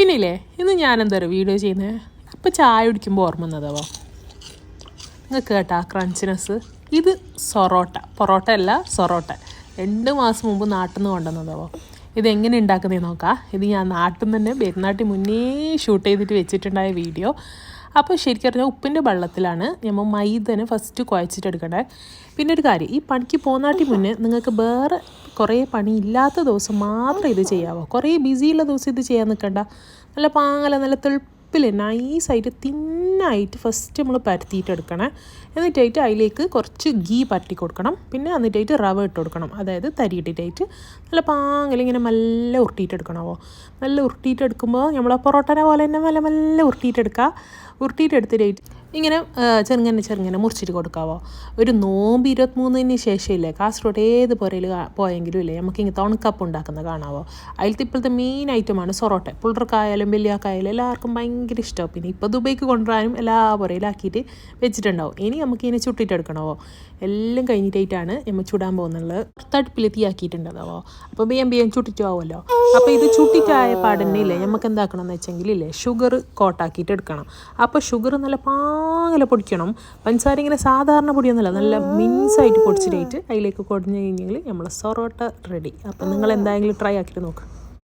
പിന്നില്ലേ ഇന്ന് ഞാനെന്താ പറയുക വീഡിയോ ചെയ്യുന്നത് ഇപ്പോൾ ചായ കുടിക്കുമ്പോൾ ഓർമ്മ വന്നതാവോ നിങ്ങൾക്ക് കേട്ടാ ക്രഞ്ചിനെസ്. ഇത് പൊറോട്ട അല്ല സൊറോട്ട. 2 മാസം മുമ്പ് നാട്ടിൽ നിന്ന് കൊണ്ടുവന്നതാവോ. ഇതെങ്ങനെ ഉണ്ടാക്കുന്നതെന്ന് നോക്കാം. ഇത് ഞാൻ നാട്ടിൽ നിന്ന് തന്നെ പെരുന്നാട്ടിൽ മുന്നേ ഷൂട്ട് ചെയ്തിട്ട് വെച്ചിട്ടുണ്ടായ വീഡിയോ. അപ്പോൾ ശരിക്കും പറഞ്ഞാൽ ഉപ്പിൻ്റെ വെള്ളത്തിലാണ് നമ്മൾ മൈദനെ ഫസ്റ്റ് കുഴച്ചിട്ടെടുക്കണ്ടേ. പിന്നെ ഒരു കാര്യം, ഈ പണിക്ക് പോന്നാട്ടി മുന്നേ നിങ്ങൾക്ക് വേറെ കുറേ പണി ഇല്ലാത്ത ദിവസം മാത്രം ഇത് ചെയ്യാവോ. കുറേ ബിസിയുള്ള ദിവസം ഇത് ചെയ്യാൻ നിൽക്കണ്ട. നല്ല പാങ്ങല നല്ല തെളുപ്പിൽ നൈസായിട്ട് തിന്നായിട്ട് ഫസ്റ്റ് നമ്മൾ പരത്തിയിട്ടെടുക്കണേ. എന്നിട്ടായിട്ട് അതിലേക്ക് കുറച്ച് ഗീ പരട്ടി കൊടുക്കണം. പിന്നെ എന്നിട്ടായിട്ട് റവ ഇട്ട് കൊടുക്കണം, അതായത് തരിയിട്ടിട്ടായിട്ട് നല്ല പാങ്ങലിങ്ങനെ മെല്ലെ ഉരുട്ടിയിട്ടെടുക്കണമോ. നല്ല ഉരുട്ടിയിട്ടെടുക്കുമ്പോൾ നമ്മൾ പൊറോട്ടനെ പോലെ തന്നെ മെല്ലെ ഉരുട്ടിയിട്ടെടുത്തിട്ടായിട്ട് ഇങ്ങനെ ചെറുങ്ങനെ മുറിച്ചിട്ട് കൊടുക്കാവോ. ഒരു നോമ്പ് 23-ന് ശേഷം ഇല്ലേ കാസർഗോഡ് ഏത് പുരയിൽ പോയെങ്കിലും ഇല്ലേ നമുക്കിങ്ങനെ തണുക്കപ്പം ഉണ്ടാക്കുന്നത് കാണാവോ. അതിലത്തെ ഇപ്പോഴത്തെ മെയിൻ ഐറ്റമാണ് സൊറോട്ട. പിള്ളേർക്കായാലും വലിയക്കായാലും എല്ലാവർക്കും ഭയങ്കര ഇഷ്ടമാവും. പിന്നെ ഇപ്പോൾ ദുബൈക്ക് കൊണ്ടുവരാനും എല്ലാ പുരയിലാക്കിയിട്ട് വെച്ചിട്ടുണ്ടാവും. ഇനി നമുക്കിങ്ങനെ ചുട്ടിട്ടെടുക്കണമോ. എല്ലാം കഴിഞ്ഞിട്ടായിട്ടാണ് നമ്മൾ ചുടാൻ പോകുന്നുള്ളത്. തടുപ്പിൽ തീയാക്കിയിട്ടുണ്ടാവോ. അപ്പോൾ ബിയം ചുട്ടിട്ട് ആവുമല്ലോ. അപ്പോൾ ഇത് ചുട്ടിട്ടായ പാടന്നെ ഇല്ലേ നമുക്ക് എന്താക്കണം എന്ന് വെച്ചെങ്കിൽ ഇല്ലേ ഷുഗർ കോട്ടാക്കിയിട്ട് എടുക്കണം. അപ്പോൾ ഷുഗർ നല്ല പാങ്ങല പൊടിക്കണം. പഞ്ചസാര ഇങ്ങനെ സാധാരണ പൊടിയൊന്നുമല്ല, നല്ല മിൻസായിട്ട് പൊടിച്ചിട്ടായിട്ട് അതിലേക്ക് കുടഞ്ഞു കഴിഞ്ഞെങ്കിൽ നമ്മൾ സൊറോട്ട റെഡി. അപ്പം നിങ്ങൾ എന്തായാലും ട്രൈ ആക്കിയിട്ട് നോക്കുക.